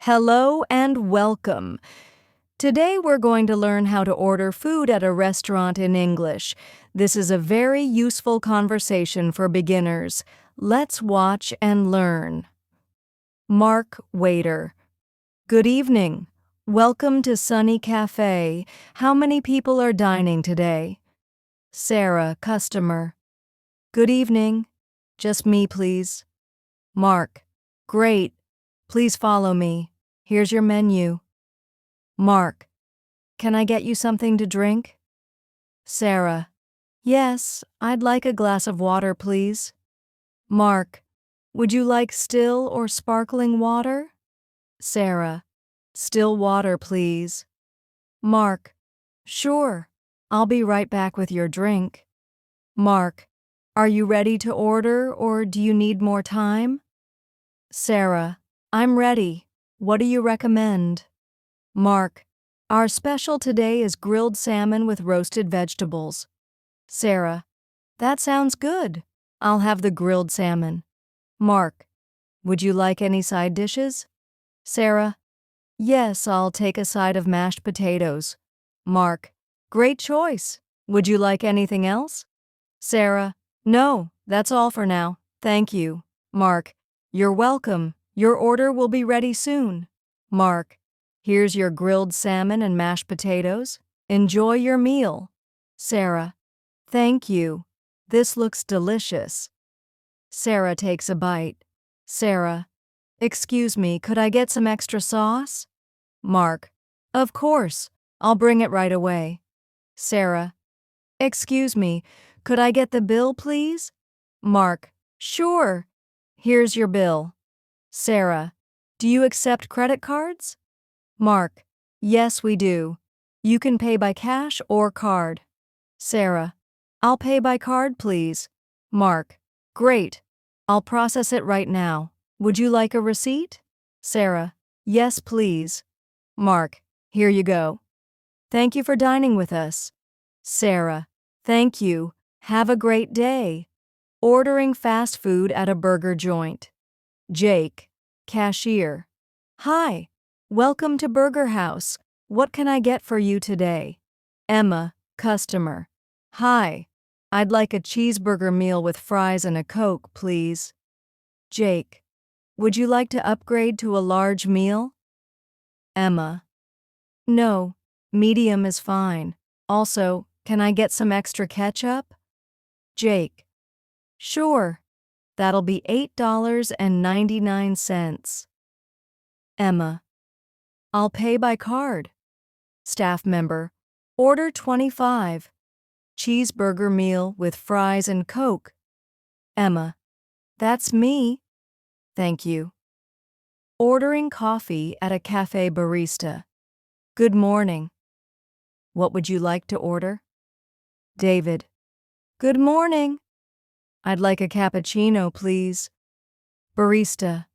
Hello and welcome. Today we're going to learn how to order food at a restaurant in English. This is a very useful conversation for beginners. Let's watch and learn. Mark, waiter. Good evening. Welcome to Sunny Cafe. How many people are dining today? Sarah, customer. Good evening. Just me, please. Mark. Great. Please follow me. Here's your menu. Mark. Can I get you something to drink? Sarah. Yes, I'd like a glass of water, please. Mark. Would you like still or sparkling water? Sarah. Still water, please. Mark. Sure. I'll be right back with your drink. Mark. Are you ready to order or do you need more time? Sarah. I'm ready. What do you recommend? Mark. Our special today is grilled salmon with roasted vegetables. Sarah. That sounds good. I'll have the grilled salmon. Mark. Would you like any side dishes? Sarah. Yes, I'll take a side of mashed potatoes. Mark. Great choice. Would you like anything else? Sarah. No, that's all for now. Thank you. Mark. You're welcome. Your order will be ready soon. Mark. Here's your grilled salmon and mashed potatoes. Enjoy your meal. Sarah. Thank you. This looks delicious. Sarah takes a bite. Sarah. Excuse me, could I get some extra sauce? Mark. Of course. I'll bring it right away. Sarah. Excuse me, could I get the bill, please? Mark. Sure. Here's your bill. Sarah. Do you accept credit cards? Mark. Yes, we do. You can pay by cash or card. Sarah. I'll pay by card, please. Mark. Great. I'll process it right now. Would you like a receipt? Sarah. Yes, please. Mark. Here you go. Thank you for dining with us. Sarah. Thank you. Have a great day. Ordering fast food at a burger joint. Jake, cashier. Hi. Welcome to Burger House. What can I get for you today? Emma, customer. Hi. I'd like a cheeseburger meal with fries and a Coke, please. Jake. Would you like to upgrade to a large meal? Emma. No, medium is fine. Also, can I get some extra ketchup? Jake. Sure. That'll be $8.99. Emma. I'll pay by card. Staff member. Order 25. Cheeseburger meal with fries and Coke. Emma. That's me. Thank you. Ordering coffee at a cafe barista. Good morning. What would you like to order? David. Good morning. I'd like a cappuccino, please. Barista.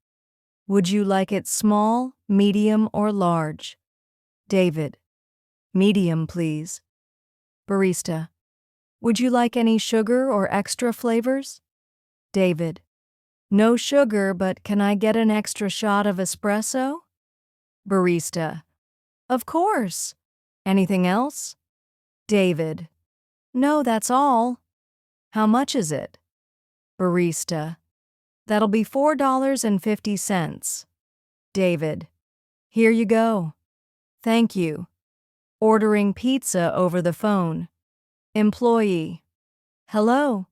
Would you like it small, medium, or large? David. Medium, please. Barista. Would you like any sugar or extra flavors? David. No sugar, but can I get an extra shot of espresso? Barista. Of course. Anything else? David. No, that's all. How much is it? Barista. That'll be $4.50. David. Here you go. Thank you. Ordering pizza over the phone. Employee. Hello.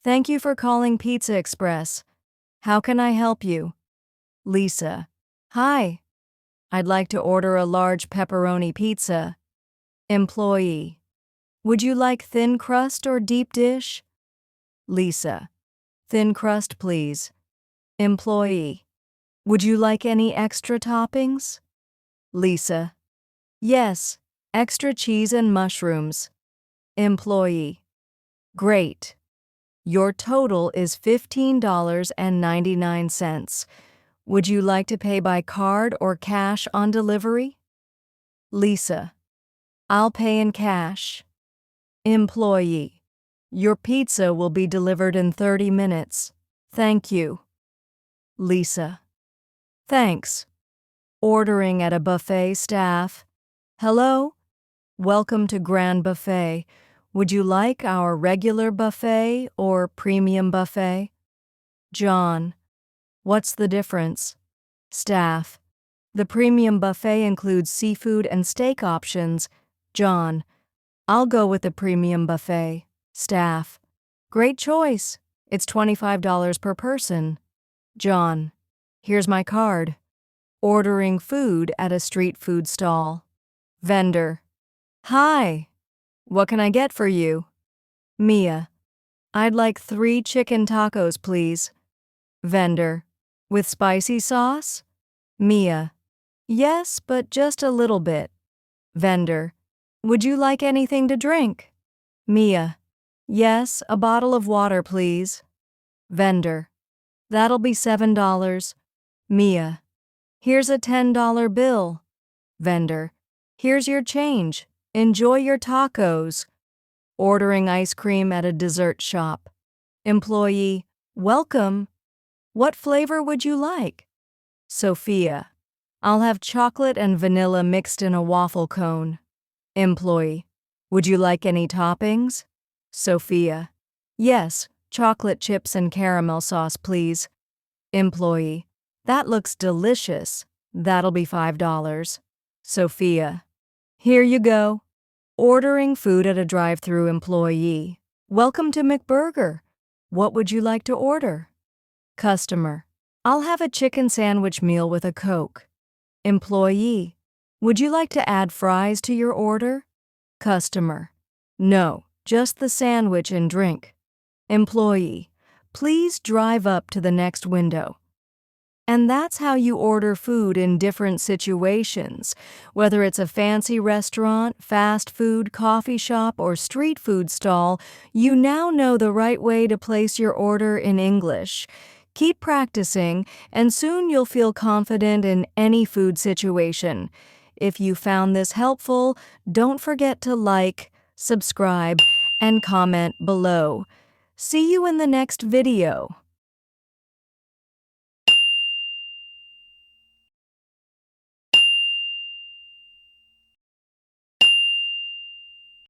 Thank you for calling Pizza Express. How can I help you? Lisa. Hi. I'd like to order a large pepperoni pizza. Employee. Would you like thin crust or deep dish? Lisa. Thin crust, please. Employee. Would you like any extra toppings? Lisa. Yes, extra cheese and mushrooms. Employee. Great. Your total is $15.99. Would you like to pay by card or cash on delivery? Lisa. I'll pay in cash. Employee. Your pizza will be delivered in 30 minutes. Thank you. Lisa. Thanks. Ordering at a buffet staff. Hello? Welcome to Grand Buffet. Would you like our regular buffet or premium buffet? John. What's the difference? Staff. The premium buffet includes seafood and steak options. John. I'll go with the premium buffet. Staff. Great choice. It's $25 per person. John. Here's my card. Ordering food at a street food stall. Vendor. Hi. What can I get for you? Mia. I'd like 3 chicken tacos, please. Vendor. With spicy sauce? Mia. Yes, but just a little bit. Vendor. Would you like anything to drink? Mia. Yes, a bottle of water, please. Vendor. That'll be $7. Mia. Here's a $10 bill. Vendor. Here's your change. Enjoy your tacos. Ordering ice cream at a dessert shop. Employee. Welcome. What flavor would you like? Sophia. I'll have chocolate and vanilla mixed in a waffle cone. Employee. Would you like any toppings? Sophia. Yes, chocolate chips and caramel sauce, please. Employee. That looks delicious. That'll be $5. Sophia. Here you go. Ordering food at a drive-thru. Employee. Welcome to McBurger. What would you like to order? Customer. I'll have a chicken sandwich meal with a Coke. Employee. Would you like to add fries to your order? Customer. No, just the sandwich and drink. Employee. Please drive up to the next window. And that's how you order food in different situations. Whether it's a fancy restaurant, fast food, coffee shop, or street food stall, you now know the right way to place your order in English. Keep practicing, and soon you'll feel confident in any food situation. If you found this helpful, don't forget to like, subscribe, and comment below. See you in the next video.